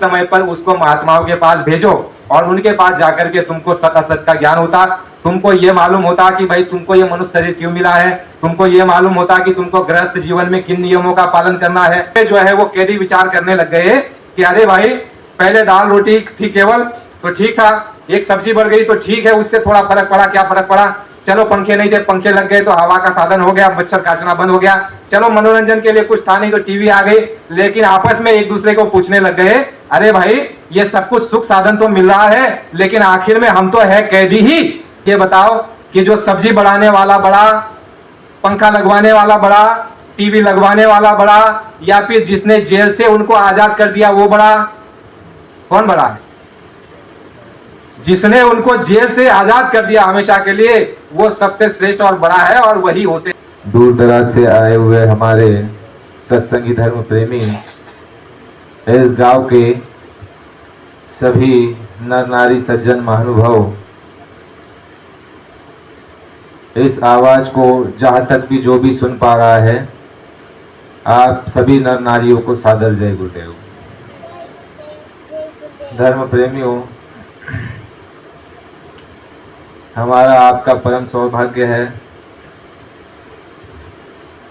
समय पर उसको महात्माओं के पास भेजो और उनके पास जाकर के तुमको सत असत का ज्ञान होता, तुमको ये मालूम होता कि भाई तुमको ये मनुष्य शरीर क्यों मिला है, तुमको ये मालूम होता कि तुमको गृहस्थ जीवन में किन नियमों का पालन करना है। जो है वो कैदी विचार करने लग गए कि अरे भाई पहले दाल रोटी थी केवल तो ठीक था, एक सब्जी बढ़ गई तो ठीक है, उससे थोड़ा फर्क पड़ा, क्या फर्क पड़ा, चलो पंखे नहीं थे, पंखे लग गए तो हवा का साधन हो गया, मच्छर काटना बंद हो गया, चलो मनोरंजन के लिए कुछ था नहीं तो टीवी आ गई। लेकिन आपस में एक दूसरे को पूछने लग गए अरे भाई ये सब कुछ सुख साधन तो मिल रहा है लेकिन आखिर में हम तो है कैदी ही। ये बताओ कि जो सब्जी बढ़ाने वाला बड़ा, पंखा लगवाने वाला बड़ा, टीवी लगवाने वाला बड़ा, या फिर जिसने जेल से उनको आजाद कर दिया वो बड़ा? कौन बड़ा है? जिसने उनको जेल से आजाद कर दिया हमेशा के लिए वो सबसे श्रेष्ठ और बड़ा है और वही होते। दूर दराज से आए हुए हमारे सत्संगी धर्म प्रेमी, इस गांव के सभी नर नारी सज्जन महानुभाव, इस आवाज को जहां तक भी जो भी सुन पा रहा है, आप सभी नर नारियों को सादर जय गुरुदेव। धर्म प्रेमियों, हमारा आपका परम सौभाग्य है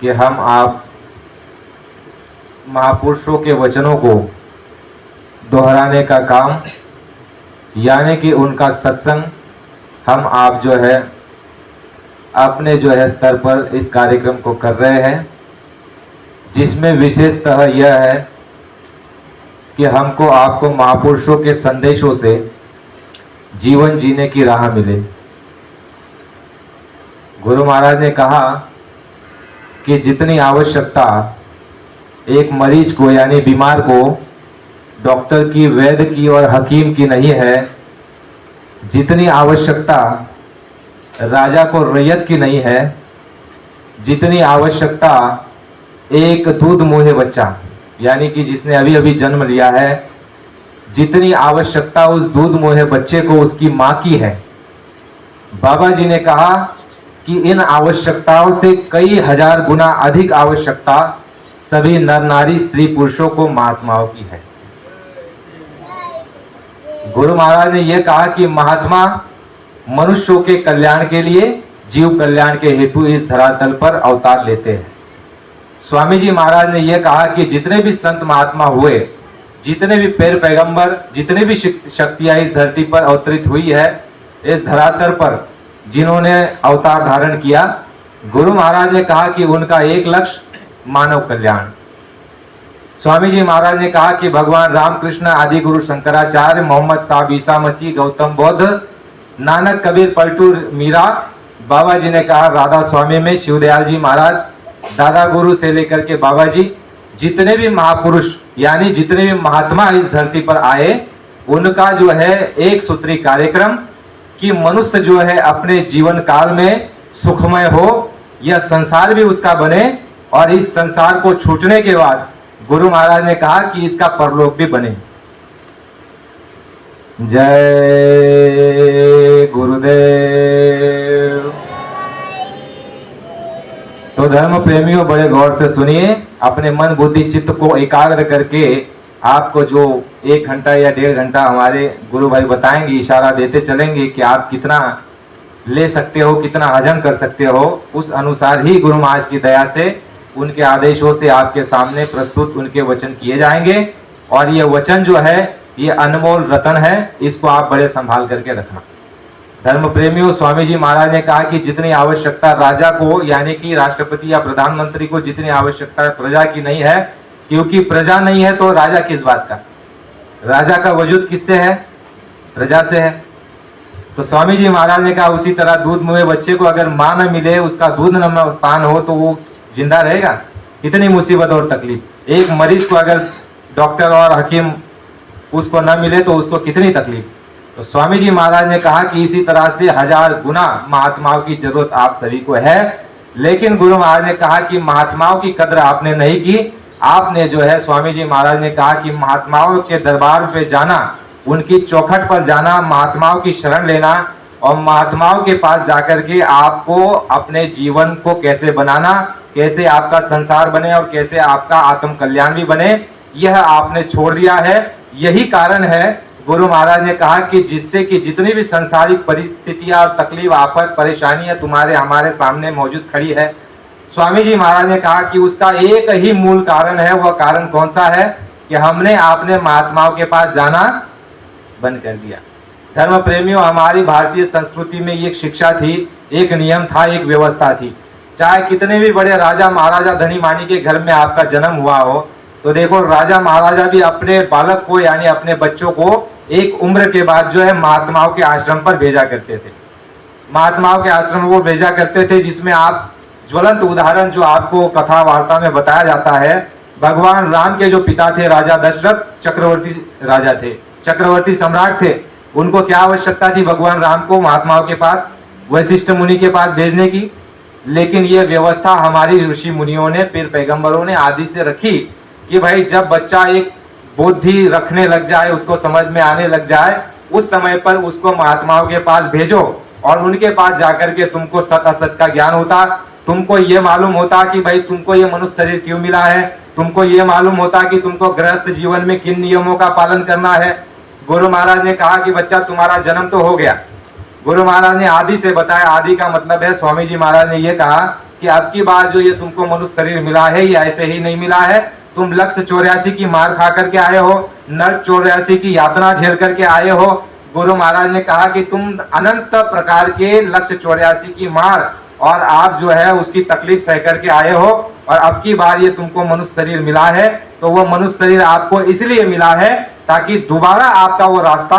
कि हम आप महापुरुषों के वचनों को दोहराने का काम, यानी कि उनका सत्संग, हम आप जो है अपने जो है स्तर पर इस कार्यक्रम को कर रहे हैं, जिसमें विशेषतः यह है कि हमको आपको महापुरुषों के संदेशों से जीवन जीने की राह मिले। गुरु महाराज ने कहा कि जितनी आवश्यकता एक मरीज को यानी बीमार को डॉक्टर की, वैद्य की और हकीम की नहीं है, जितनी आवश्यकता राजा को रैयत की नहीं है, जितनी आवश्यकता एक दूध मुहे बच्चा यानी कि जिसने अभी अभी जन्म लिया है, जितनी आवश्यकता उस दूध मुहे बच्चे को उसकी माँ की है, बाबा जी ने कहा कि इन आवश्यकताओं से कई हजार गुना अधिक आवश्यकता सभी नर नारी स्त्री पुरुषों को महात्माओं की है। गुरु महाराज ने यह कहा कि महात्मा मनुष्यों के कल्याण के लिए, जीव कल्याण के हेतु इस धरातल पर अवतार लेते हैं। स्वामी जी महाराज ने यह कहा कि जितने भी संत महात्मा हुए, जितने भी पैगंबर, जितने भी शक्तियां इस धरती पर अवतरित हुई है, इस धरातल पर जिन्होंने अवतार धारण किया, गुरु महाराज ने कहा कि उनका एक लक्ष्य मानव कल्याण। स्वामी जी महाराज ने कहा कि भगवान रामकृष्ण, आदि गुरु शंकराचार्य, मोहम्मद साहब, ईसा मसीह, गौतम बुद्ध, नानक, कबीर, पलटू, मीरा, बाबा जी ने कहा राधा स्वामी में शिवदयाल जी महाराज, दादा गुरु से लेकर के बाबा जी, जितने भी महापुरुष यानी जितने भी महात्मा इस धरती पर आए, उनका जो है एक सूत्री कार्यक्रम कि मनुष्य जो है अपने जीवन काल में सुखमय हो, यह संसार भी उसका बने, और इस संसार को छूटने के बाद गुरु महाराज ने कहा कि इसका परलोक भी बने। जय गुरुदेव। तो धर्म प्रेमियों, बड़े गौर से सुनिए, अपने मन बुद्धि चित्त को एकाग्र करके आपको जो 1 घंटा या 1.5 घंटा हमारे गुरु भाई बताएंगे, इशारा देते चलेंगे कि आप कितना ले सकते हो, कितना हजम कर सकते हो, उस अनुसार ही गुरु महाराज की दया से, उनके आदेशों से आपके सामने प्रस्तुत उनके वचन किए जाएंगे। और ये वचन जो है ये अनमोल रतन है, इसको आप बड़े संभाल करके रखना। धर्म प्रेमियों, स्वामी जी महाराज ने कहा कि जितनी आवश्यकता राजा को यानी कि राष्ट्रपति या प्रधानमंत्री को जितनी आवश्यकता प्रजा की नहीं है, क्योंकि प्रजा नहीं है तो राजा किस बात का? राजा का वजूद किससे है? प्रजा से है। तो स्वामी जी महाराज ने कहा उसी तरह दूध मुहे बच्चे को अगर माँ न मिले, उसका दूध न पान हो तो वो जिंदा रहेगा? इतनी मुसीबत और तकलीफ। एक मरीज को अगर डॉक्टर और हकीम उसको न मिले तो उसको कितनी तकलीफ। तो स्वामी जी महाराज ने कहा कि इसी तरह से 1000 गुना महात्माओं की जरूरत आप सभी को है। लेकिन गुरु महाराज ने कहा कि महात्माओं की कदर आपने नहीं की। आपने जो है, स्वामी जी महाराज ने कहा कि महात्माओं के दरबार पे जाना, उनकी चौखट पर जाना, महात्माओं की शरण लेना और महात्माओं के पास जाकर के आपको अपने जीवन को कैसे बनाना, कैसे आपका संसार बने और कैसे आपका आत्म कल्याण भी बने, यह आपने छोड़ दिया है। यही कारण है गुरु महाराज ने कहा कि जिससे कि जितनी भी संसारिक परिस्थितियां और तकलीफ आफत परेशानियां तुम्हारे हमारे सामने मौजूद खड़ी है, स्वामी जी महाराज ने कहा कि उसका एक ही मूल कारण है। वह कारण कौन सा है कि हमने आपने महात्माओं के पास जाना बंद कर दिया। धर्म प्रेमियों, हमारी भारतीय संस्कृति में एक शिक्षा थी, एक नियम था, एक व्यवस्था थी। चाहे कितने भी बड़े राजा महाराजा धनी मानी के घर में आपका जन्म हुआ हो, तो देखो राजा महाराजा भी अपने बालक को यानी अपने बच्चों को एक उम्र के बाद जो है महात्माओं के आश्रम पर भेजा करते थे। महात्माओं के आश्रम को भेजा करते थे, जिसमें आप ज्वलंत उदाहरण जो आपको कथा वार्ता में बताया जाता है, भगवान राम के जो पिता थे राजा दशरथ चक्रवर्ती राजा थे, चक्रवर्ती सम्राट थे। उनको क्या आवश्यकता थी भगवान राम को महात्माओं के पास, वशिष्ठ मुनि के पास भेजने की। लेकिन ये व्यवस्था हमारी ऋषि मुनियों ने, फिर पैगंबरों ने आदि से रखी कि भाई जब बच्चा एक बुद्धि रखने लग जाए, उसको समझ में आने लग जाए, उस समय पर उसको महात्माओं के पास भेजो और उनके पास जाकर के तुमको सत असत का ज्ञान होता। तुमको ये मालूम होता कि भाई तुमको ये मनुष्य शरीर क्यों मिला है, तुमको ये मालूम होता कि तुमको गृहस्थ जीवन में किन नियमों का पालन करना है। गुरु महाराज ने कहा कि बच्चा तुम्हारा जन्म तो हो गया। गुरु महाराज ने आदि से बताया, आदि का मतलब है स्वामी जी महाराज ने ये कहा कि अब की बार जो ये तुमको मनुष्य शरीर मिला है ये ऐसे ही नहीं मिला है। तुम लक्ष्य 84 की मार खा करके आए हो, नरक 84 की यातना झेल करके आए हो। गुरु महाराज ने कहा कि तुम अनंत प्रकार के लक्ष्य 84 की मार और आप जो है उसकी तकलीफ सह करके आए हो, और अब की बार ये तुमको मनुष्य शरीर मिला है। तो वो मनुष्य शरीर आपको इसलिए मिला है ताकि दोबारा आपका वो रास्ता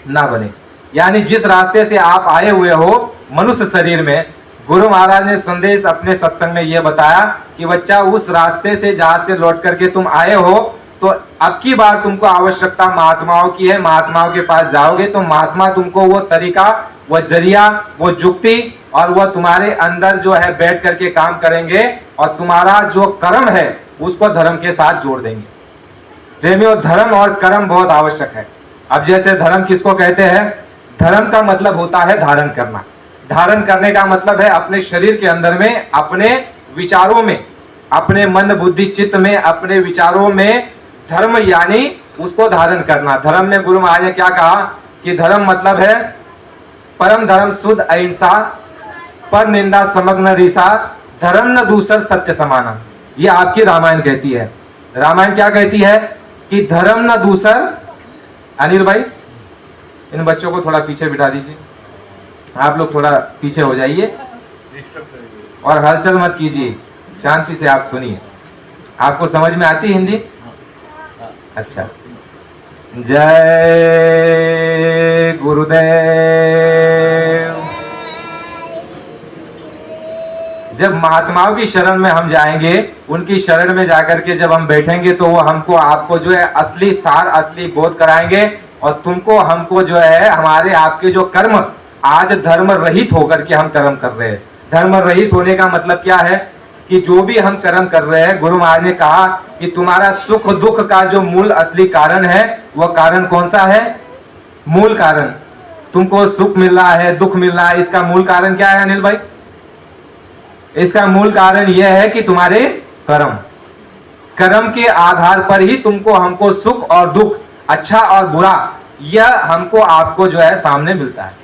ना बने। यानी जिस रास्ते से आप आए हुए हो मनुष्य शरीर में, गुरु महाराज ने संदेश अपने सत्संग में ये बताया कि बच्चा उस रास्ते से जहां से लौट करके तुम आए हो, तो अब की बार तुमको आवश्यकता महात्माओं की है। महात्माओं के पास जाओगे तो महात्मा तुमको वो तरीका, वो जरिया, वो जुक्ति और वो तुम्हारे अंदर जो है बैठ करके काम करेंगे और तुम्हारा जो कर्म है उसको धर्म के साथ जोड़ देंगे। प्रेमियों, धर्म और कर्म बहुत आवश्यक है। अब जैसे धर्म किसको कहते हैं? धर्म का मतलब होता है धारण करना। धारण करने का मतलब है अपने शरीर के अंदर में, अपने विचारों में, अपने मन बुद्धि चित्त में, अपने विचारों में धर्म यानी उसको धारण करना। धर्म में गुरु महाराज ने क्या कहा कि धर्म मतलब है परम धर्म शुद्ध अहिंसा, पर निंदा समग्न रीसा, धर्म न दूसर सत्य समाना। ये आपकी रामायण कहती है। रामायण क्या कहती है कि धर्म न दूसर। अनिल भाई, इन बच्चों को थोड़ा पीछे बिठा दीजिए, आप लोग थोड़ा पीछे हो जाइए और हलचल मत कीजिए, शांति से आप सुनिए। आपको समझ में आती हिंदी? अच्छा। जय गुरुदेव। जब महात्माओं की शरण में हम जाएंगे, उनकी शरण में जाकर के जब हम बैठेंगे, तो वो हमको आपको जो है असली सार, असली बोध कराएंगे और तुमको हमको जो है हमारे आपके जो कर्म, आज धर्म रहित होकर के हम कर्म कर रहे हैं। धर्म रहित होने का मतलब क्या है कि जो भी हम कर्म कर रहे हैं, गुरु महाराज ने कहा कि तुम्हारा सुख दुख का जो मूल असली कारण है, वह कारण कौन सा है? मूल कारण। तुमको सुख मिल रहा है, दुख मिल रहा है, इसका मूल कारण क्या है अनिल भाई? इसका मूल कारण यह है कि तुम्हारे कर्म, कर्म के आधार पर ही तुमको हमको सुख और दुख, अच्छा और बुरा, यह हमको आपको जो है सामने मिलता है।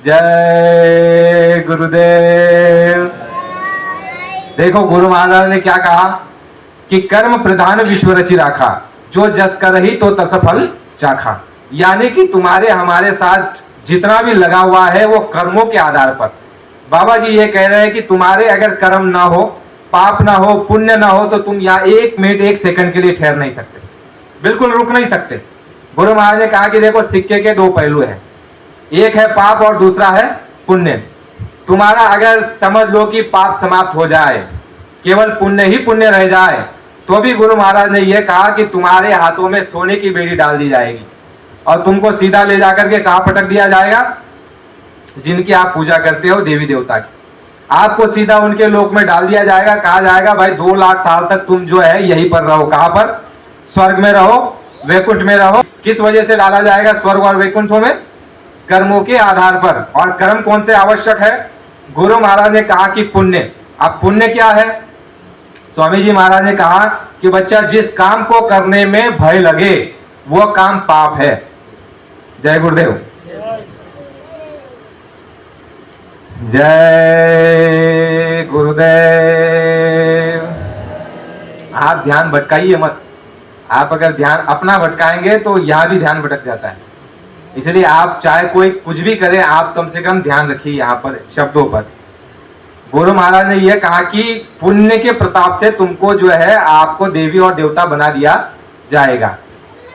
जय गुरुदेव। देखो गुरु महाराज ने क्या कहा कि कर्म प्रधान विश्व रचि राखा, जो जस करहि तो तस फल चाखा। यानी कि तुम्हारे हमारे साथ जितना भी लगा हुआ है वो कर्मों के आधार पर। बाबा जी ये कह रहे हैं कि तुम्हारे अगर कर्म ना हो, पाप ना हो, पुण्य ना हो, तो तुम यहाँ 1 मिनट 1 सेकंड के लिए ठहर नहीं सकते, बिल्कुल रुक नहीं सकते। गुरु महाराज ने कहा कि देखो सिक्के के 2 पहलू हैं, एक है पाप और दूसरा है पुण्य। तुम्हारा अगर समझ लो कि पाप समाप्त हो जाए, केवल पुण्य ही पुण्य रह जाए, तो भी गुरु महाराज ने यह कहा कि तुम्हारे हाथों में सोने की बेड़ी डाल दी जाएगी और तुमको सीधा ले जाकर के कहां पटक दिया जाएगा? जिनकी आप पूजा करते हो देवी देवता की, आपको सीधा उनके लोक में डाल दिया जाएगा। कहा जाएगा भाई 2 लाख साल तक तुम जो है यहीं पर रहो। कहां पर? स्वर्ग में रहो, वैकुंठ में रहो। किस वजह से डाला जाएगा स्वर्ग और वैकुंठों में? कर्मों के आधार पर। और कर्म कौन से आवश्यक है? गुरु महाराज ने कहा कि पुण्य। अब पुण्य क्या है? स्वामी जी महाराज ने कहा कि बच्चा जिस काम को करने में भय लगे वो काम पाप है। जय गुरुदेव। जय गुरुदेव। आप ध्यान भटकाइए मत। आप अगर ध्यान अपना भटकाएंगे तो यहां भी ध्यान भटक जाता है। इसलिए आप चाहे कोई कुछ भी करे, आप कम से कम ध्यान रखिए यहाँ पर शब्दों पर। गुरु महाराज ने यह कहा कि पुण्य के प्रताप से तुमको जो है आपको देवी और देवता बना दिया जाएगा।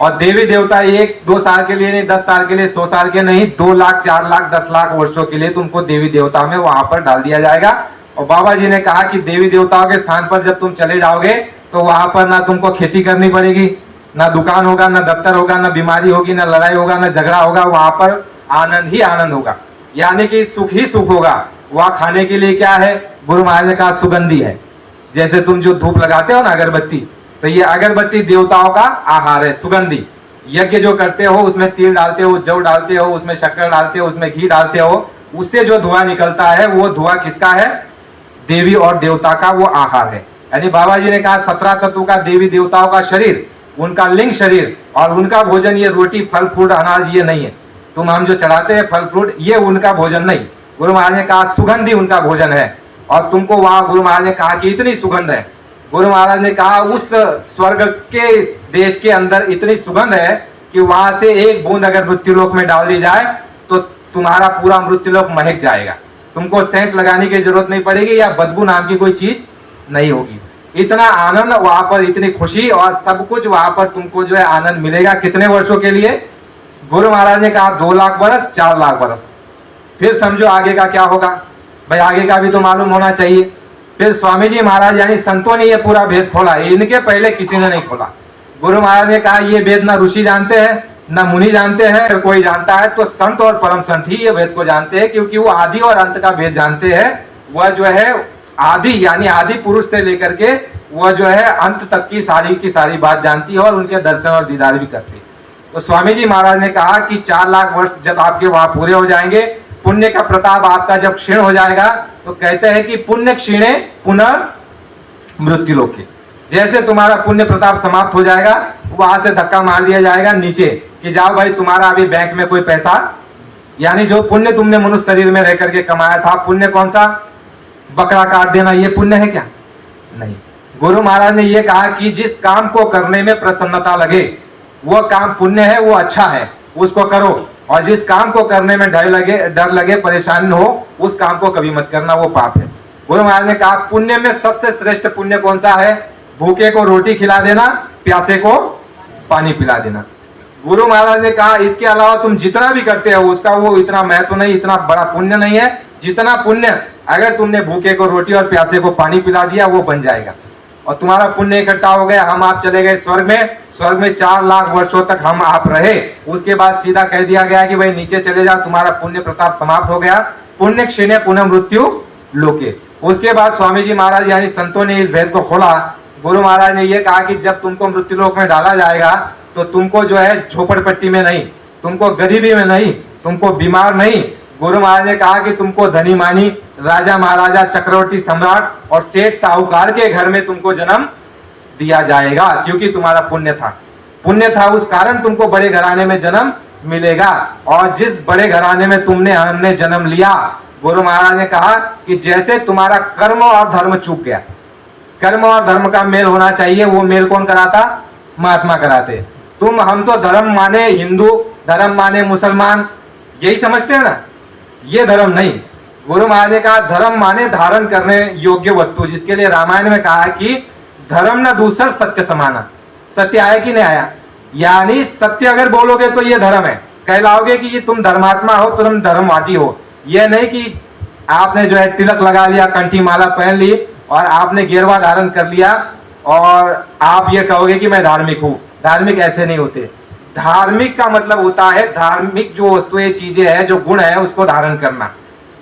और देवी देवता 1-2 साल के लिए नहीं, 10 साल के लिए, 100 साल के नहीं, 2 लाख, 4 लाख, 10 लाख वर्षों के लिए तुमको देवी देवता में वहां पर डाल दिया जाएगा। और बाबा जी ने कहा कि देवी देवताओं के स्थान पर जब तुम चले जाओगे तो वहां पर ना तुमको खेती करनी पड़ेगी, ना दुकान होगा, ना दफ्तर होगा, ना बीमारी होगी, ना लड़ाई होगा, ना झगड़ा होगा। वहां पर आनंद ही आनंद होगा, यानी कि सुख ही सुख होगा। वहां खाने के लिए क्या है? गुरु महाराज ने कहा सुगंधी है। जैसे तुम जो धूप लगाते हो ना अगरबत्ती, तो ये अगरबत्ती देवताओं का आहार है, सुगंधी। यज्ञ जो करते हो उसमें तिल डालते हो, जव डालते हो, उसमें शक्कर डालते हो, उसमें घी डालते हो, उससे जो धुआं निकलता है वो धुआं किसका है? देवी और देवता का वो आहार है। यानी बाबा जी ने कहा 17 तत्व का देवी देवताओं का शरीर, उनका लिंग शरीर, और उनका भोजन ये रोटी, फल फ्रूट, अनाज ये नहीं है। तुम हम जो चढ़ाते हैं फल फ्रूट, ये उनका भोजन नहीं। गुरु महाराज ने कहा सुगंधी उनका भोजन है। और तुमको वहां गुरु महाराज ने कहा कि इतनी सुगंध है। गुरु महाराज ने कहा उस स्वर्ग के देश के अंदर इतनी सुगंध है कि वहां से एक बूंद अगर मृत्युलोक में डाल दी जाए तो तुम्हारा पूरा मृत्युलोक महक जाएगा। तुमको सेंट लगाने की जरूरत नहीं पड़ेगी या बदबू नाम की कोई चीज नहीं होगी। इतना आनंद वहां पर, इतनी खुशी और सब कुछ वहां पर तुमको जो है आनंद मिलेगा। कितने वर्षों के लिए? गुरु महाराज ने कहा 2 लाख वर्ष, 4 लाख वर्ष। फिर समझो आगे का क्या होगा भाई, आगे का भी तो मालूम होना चाहिए। फिर स्वामी जी महाराज यानी संतों ने ये पूरा भेद खोला, इनके पहले किसी ने नहीं खोला। गुरु महाराज ने कहा ये भेद ना ऋषि जानते हैं, ना मुनि जानते हैं, अगर कोई जानता है तो संत और परम संत ही ये भेद को जानते हैं, क्योंकि वो आदि और अंत का भेद जानते हैं। वह जो है आदि यानी आदि पुरुष से लेकर के वह जो है अंत तक की सारी बात जानती है और उनके दर्शन और दीदार भी करती है। तो स्वामी जी महाराज ने कहा कि 4 लाख वर्ष जब आपके वहां पूरे हो जाएंगे, पुण्य का प्रताप आपका जब क्षीण हो जाएगा, तो कहते हैं कि पुण्य क्षीणे पुनः मृत्यु लोके। जैसे तुम्हारा पुण्य प्रताप समाप्त हो जाएगा, वहां से धक्का मार दिया जाएगा नीचे कि जाओ भाई तुम्हारा अभी बैंक में कोई पैसा, यानी जो पुण्य तुमने मनुष्य शरीर में रह करके कमाया था, पुण्य कौन सा? बकरा काट देना, ये पुण्य है क्या? नहीं। गुरु महाराज ने यह कहा कि जिस काम को करने में प्रसन्नता लगे वो काम पुण्य है, वो अच्छा है, उसको करो। और जिस काम को करने में डर लगे, परेशानी हो, उस काम को कभी मत करना, वो पाप है। गुरु महाराज ने कहा पुण्य में सबसे श्रेष्ठ पुण्य कौन सा है? भूखे को रोटी खिला देना, प्यासे को पानी पिला देना। गुरु महाराज ने कहा इसके अलावा तुम जितना भी करते हो उसका वो इतना महत्व नहीं, इतना बड़ा पुण्य नहीं है जितना पुण्य अगर तुमने भूखे को रोटी और प्यासे को पानी पिला दिया वो बन जाएगा। और तुम्हारा पुण्य इकट्ठा हो गया, हम आप चले गए स्वर्ग में 4 लाख वर्षों तक हम आप रहे। उसके बाद सीधा कह दिया गया कि भाई नीचे चले जाओ, तुम्हारा पुण्य प्रताप समाप्त हो गया, पुण्य क्षीणे पुनः मृत्यु लोके। उसके बाद स्वामी जी महाराज यानी संतों ने इस भेद को खोला। गुरु महाराज ने यह कहा कि जब तुमको मृत्यु लोक में डाला जाएगा तो तुमको जो है झोपड़पट्टी में नहीं, तुमको गरीबी में नहीं, तुमको बीमार नहीं। गुरु महाराज ने कहा कि तुमको धनी मानी, राजा महाराजा, चक्रवर्ती सम्राट और सेठ साहूकार के घर में तुमको जन्म दिया जाएगा, क्योंकि तुम्हारा पुण्य था उस कारण तुमको बड़े घराने में जन्म मिलेगा। और जिस बड़े घराने में हमने जन्म लिया, गुरु महाराज ने कहा कि जैसे तुम्हारा कर्म और धर्म चूक गया, कर्म और धर्म का मेल होना चाहिए, वो मेल कौन कराता? महात्मा कराते। हम तो धर्म माने हिंदू, धर्म माने मुसलमान, यही समझते हैं ना, ये धर्म नहीं। गुरु महाराज ने कहा धर्म माने धारण करने योग्य वस्तु, जिसके लिए रामायण में कहा कि धर्म न दूसर सत्य समाना। सत्य आया कि नहीं आया? यानी सत्य अगर बोलोगे तो ये धर्म है, कहलाओगे कि ये तुम धर्मात्मा हो, तुम धर्मवादी हो। यह नहीं कि आपने जो है तिलक लगा लिया, कंठी माला पहन ली और आपने गेरवा धारण कर लिया और आप ये कहोगे कि मैं धार्मिक हूं। धार्मिक ऐसे नहीं होते। धार्मिक का मतलब होता है धार्मिक जो वस्तुएं चीजें हैं, जो गुण है, उसको धारण करना।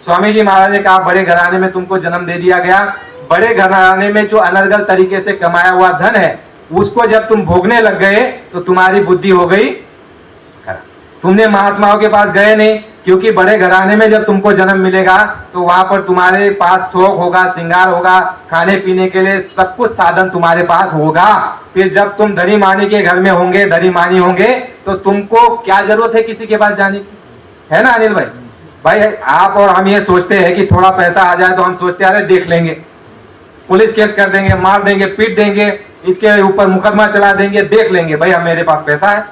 स्वामी जी महाराज ने कहा बड़े घराने में तुमको जन्म दे दिया गया, बड़े घराने में जो अनर्गल तरीके से कमाया हुआ धन है उसको जब तुम भोगने लग गए तो तुम्हारी बुद्धि हो गई खराब। तुमने महात्माओं के पास गए नहीं, क्योंकि बड़े घराने में जब तुमको जन्म मिलेगा तो वहां पर तुम्हारे पास शौक होगा, श्रृंगार होगा, खाने पीने के लिए सब कुछ साधन तुम्हारे पास होगा। फिर जब तुम धनी मानी के घर में होंगे, धनी मानी होंगे, तो तुमको क्या जरूरत है किसी के पास जाने की, है ना अनिल भाई? भाई आप और हम ये सोचते हैं कि थोड़ा पैसा आ जाए तो हम सोचते हैं अरे देख लेंगे, पुलिस केस कर देंगे, मार देंगे, पीट देंगे, इसके ऊपर मुकदमा चला देंगे, देख लेंगे। भाई अब मेरे पास पैसा है,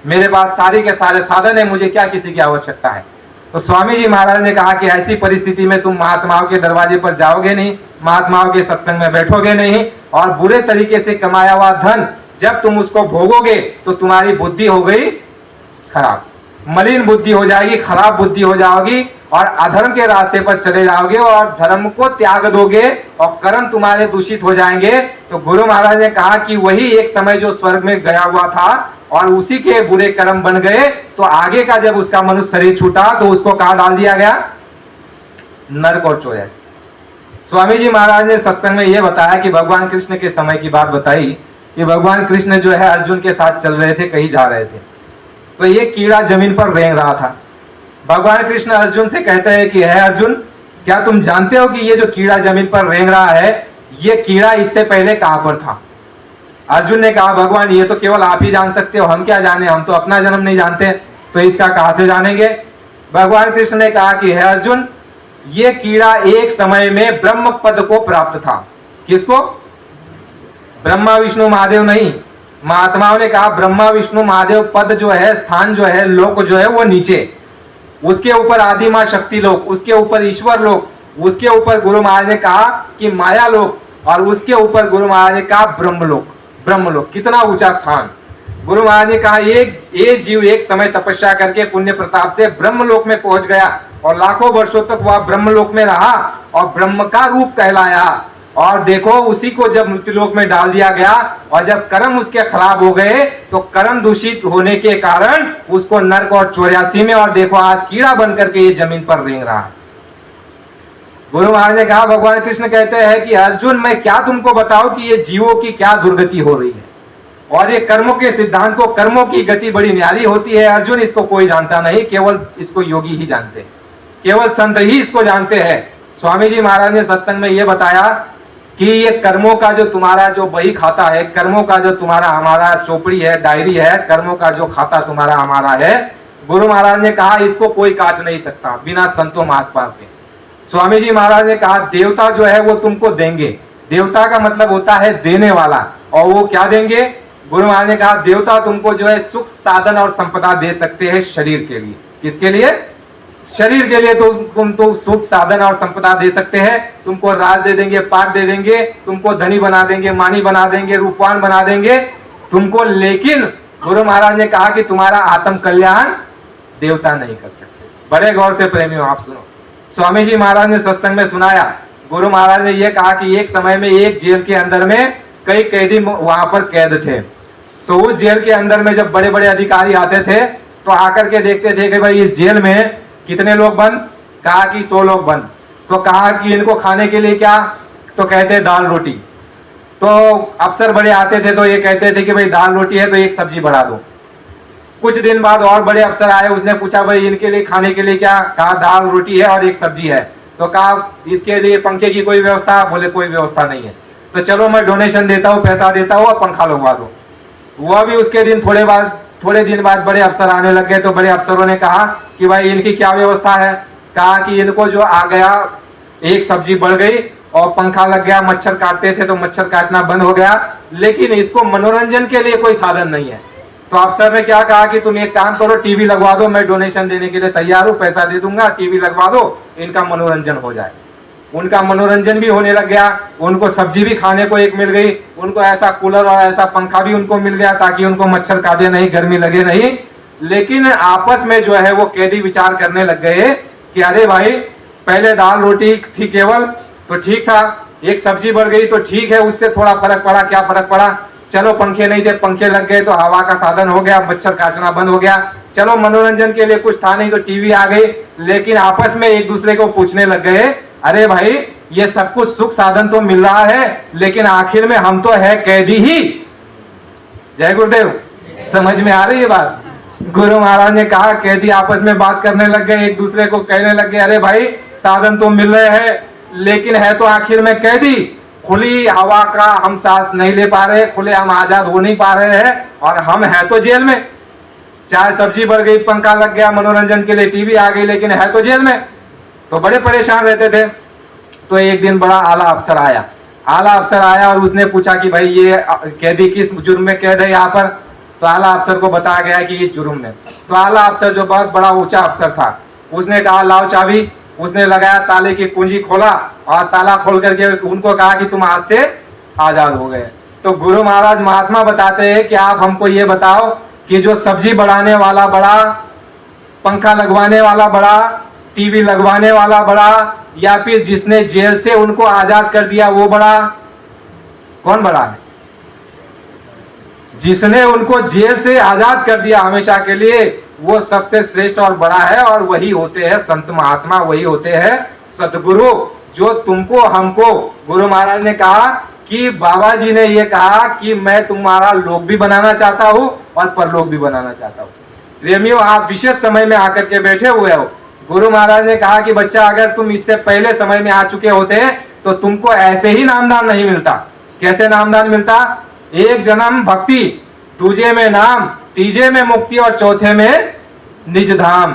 मेरे पास सारी के सारे साधन है, मुझे क्या किसी की आवश्यकता है? तो स्वामी जी महाराज ने कहा कि ऐसी परिस्थिति में तुम महात्माओं के दरवाजे पर जाओगे नहीं, महात्माओं के सत्संग में बैठोगे नहीं, और बुरे तरीके से कमाया हुआ धन जब तुम उसको भोगोगे तो तुम्हारी बुद्धि हो गई खराब, मलिन बुद्धि हो जाएगी, खराब बुद्धि हो जाओगी, और अधर्म के रास्ते पर चले जाओगे और धर्म को त्याग दोगे और कर्म तुम्हारे दूषित हो जाएंगे। तो गुरु महाराज ने कहा कि वही एक समय जो स्वर्ग में गया हुआ था और उसी के बुरे कर्म बन गए, तो आगे का जब उसका मनुष्य शरीर छूटा तो उसको कहां डाल दिया गया? नरक और चौरासी। स्वामी जी महाराज ने सत्संग में यह बताया कि भगवान कृष्ण के समय की बात बताई कि भगवान कृष्ण जो है अर्जुन के साथ चल रहे थे, कहीं जा रहे थे, तो ये कीड़ा जमीन पर रेंग रहा था। भगवान कृष्ण अर्जुन से कहते हैं कि है अर्जुन, क्या तुम जानते हो कि ये जो कीड़ा जमीन पर रेंग रहा है, ये कीड़ा इससे पहले कहां पर था? अर्जुन ने कहा भगवान ये तो केवल आप ही जान सकते हो, हम क्या जाने, हम तो अपना जन्म नहीं जानते, तो इसका कहां से जानेंगे? भगवान कृष्ण ने कहा कि है अर्जुन, ये कीड़ा एक समय में ब्रह्म पद को प्राप्त था। किसको? ब्रह्मा विष्णु महादेव नहीं, महात्माओं ने कहा ब्रह्मा विष्णु महादेव पद जो है, स्थान जो है, लोक जो है वो नीचे, उसके ऊपर आदि मां शक्ति लोक, उसके ऊपर ईश्वर लोक, उसके ऊपर गुरु महाराज ने कहा कि माया लोक, और उसके ऊपर गुरु महाराज ने कहा ब्रह्मलोक। ब्रह्मलोक कितना ऊंचा स्थान! गुरु महाराज ने कहा एक जीव एक समय तपस्या करके पुण्य प्रताप से ब्रह्मलोक में पहुंच गया और लाखों वर्षों तक वह ब्रह्मलोक में रहा और ब्रह्म का रूप कहलाया। और देखो उसी को जब मृत्युलोक में डाल दिया गया और जब कर्म उसके खराब हो गए तो कर्म दूषित होने के कारण उसको नरक और 84 में, और देखो आज कीड़ा बन करके ये जमीन पर रेंग रहा है। गुरु महाराज ने कहा, भगवान कृष्ण कहते हैं कि अर्जुन मैं क्या तुमको बताऊं कि ये जीवों की क्या दुर्गति हो रही है, और ये कर्मों के सिद्धांत को, कर्मों की गति बड़ी न्यारी होती है अर्जुन, इसको कोई जानता नहीं, केवल इसको योगी ही जानते हैं, केवल संत ही इसको जानते हैं। स्वामी जी महाराज ने सत्संग में ये बताया कि ये कर्मों का जो तुम्हारा जो बही खाता है, कर्मों का जो तुम्हारा हमारा चौपड़ी है, डायरी है, कर्मों का जो खाता तुम्हारा हमारा है, गुरु महाराज ने कहा इसको कोई काट नहीं सकता बिना संतों महात्मा के। स्वामी जी महाराज ने कहा देवता जो है वो तुमको देंगे, देवता का मतलब होता है देने वाला, और वो क्या देंगे? गुरु महाराज ने कहा देवता तुमको जो है सुख साधन और संपदा दे सकते हैं शरीर के लिए। किसके लिए? शरीर के लिए। तो तुम तो सुख साधन और संपदा दे सकते हैं, तुमको राज दे देंगे, पाठ दे देंगे, तुमको धनी बना देंगे, मानी बना देंगे, रूपवान बना देंगे तुमको, लेकिन गुरु महाराज ने कहा कि तुम्हारा आत्म कल्याण देवता नहीं कर सकते। बड़े गौर से प्रेमियों आप सुनो, स्वामी जी महाराज ने सत्संग में सुनाया, गुरु महाराज ने यह कहा कि एक समय में एक जेल के अंदर में कई कैदी वहां पर कैद थे, तो उस जेल के अंदर में जब बड़े बड़े अधिकारी आते थे तो आकर के देखते थे कि भाई इस जेल में कितने लोग बंद? कहा कि 100 लोग बंद। तो कहा कि इनको खाने के लिए क्या? तो कहते दाल रोटी। तो अफसर बड़े आते थे तो ये कहते थे कि भाई दाल रोटी है तो एक सब्जी बढ़ा दो। कुछ दिन बाद और बड़े अफसर आए, उसने पूछा भाई इनके लिए खाने के लिए क्या? कहा दाल रोटी है और एक सब्जी है। तो कहा इसके लिए पंखे की कोई व्यवस्था? बोले कोई व्यवस्था नहीं है। तो चलो मैं डोनेशन देता हूँ, पैसा देता हूँ और पंखा लगवा दो। वह भी उसके दिन थोड़े दिन बाद बड़े अफसर आने लग गए, तो बड़े अफसरों ने कहा कि भाई इनकी क्या व्यवस्था है? कहा कि इनको जो आ गया एक सब्जी बढ़ गई और पंखा लग गया, मच्छर काटते थे तो मच्छर काटना बंद हो गया, लेकिन इसको मनोरंजन के लिए कोई साधन नहीं है। तो अफसर ने क्या कहा कि तुम एक काम करो, टीवी लगवा दो, मैं डोनेशन देने के लिए तैयार हूँ, पैसा दे दूंगा, टीवी लगवा दो, इनका मनोरंजन हो जाए। उनका मनोरंजन भी होने लग गया, उनको सब्जी भी खाने को एक मिल गई, उनको ऐसा कूलर और ऐसा पंखा भी उनको मिल गया ताकि उनको मच्छर काटे नहीं, गर्मी लगे नहीं। लेकिन आपस में जो है वो कैदी विचार करने लग गए कि अरे भाई पहले दाल रोटी थी केवल तो ठीक था, एक सब्जी बढ़ गई तो ठीक है, उससे थोड़ा फर्क पड़ा। क्या फर्क पड़ा? चलो पंखे नहीं थे, पंखे लग गए तो हवा का साधन हो गया, मच्छर काटना बंद हो गया। चलो मनोरंजन के लिए कुछ था नहीं तो टीवी आ गई। लेकिन आपस में एक दूसरे को पूछने लग गए, अरे भाई ये सब कुछ सुख साधन तो मिल रहा है, लेकिन आखिर में हम तो है कैदी ही। जय गुरुदेव, समझ में आ रही है बात? गुरु महाराज ने कहा, कैदी आपस में बात करने लग गए, एक दूसरे को कहने लग गए, अरे भाई साधन तो मिल रहे हैं लेकिन है तो आखिर में कैदी, खुली हवा का हम सांस नहीं ले पा रहे, खुले हम आजाद हो नहीं पा रहे हैं और हम है तो जेल में। चाय सब्जी बढ़ गई, पंखा लग गया, मनोरंजन के लिए टीवी आ गई, लेकिन है तो जेल में। तो बड़े परेशान रहते थे। तो एक दिन बड़ा आला अफसर आया और उसने पूछा कि भाई ये कैदी किस जुर्म में कैद है यहाँ पर। तो आला अफसर को बताया गया कि ये जुर्म में। तो आला अफसर जो बहुत बड़ा ऊंचा अफसर था, उसने कहा लाओ चाबी। उसने लगाया, ताले की कुंजी खोला और ताला खोल करके उनको कहा कि तुम आज से आजाद हो गए। तो गुरु महाराज महात्मा बताते हैं कि आप हमको ये बताओ कि जो सब्जी बढ़ाने वाला बड़ा, पंखा लगवाने वाला बड़ा, टीवी लगवाने वाला बड़ा, या फिर जिसने जेल से उनको आजाद कर दिया वो बड़ा? कौन बड़ा है? जिसने उनको जेल से आजाद कर दिया हमेशा के लिए, वो सबसे श्रेष्ठ और बड़ा है। और वही होते हैं संत महात्मा, वही होते हैं सदगुरु, जो तुमको हमको, गुरु महाराज ने कहा कि बाबा जी ने ये कहा कि मैं तुम्हारा लोक भी बनाना चाहता हूं और परलोक भी बनाना चाहता हूं। प्रेमियों, आप विशेष समय में आकर के बैठे हुए हो। गुरु महाराज ने कहा कि बच्चा, अगर तुम इससे पहले समय में आ चुके होते तो तुमको ऐसे ही नामदान नहीं मिलता। कैसे नामदान मिलता? एक जन्म भक्ति, दूजे में नाम, तीजे में मुक्ति और चौथे में निज धाम।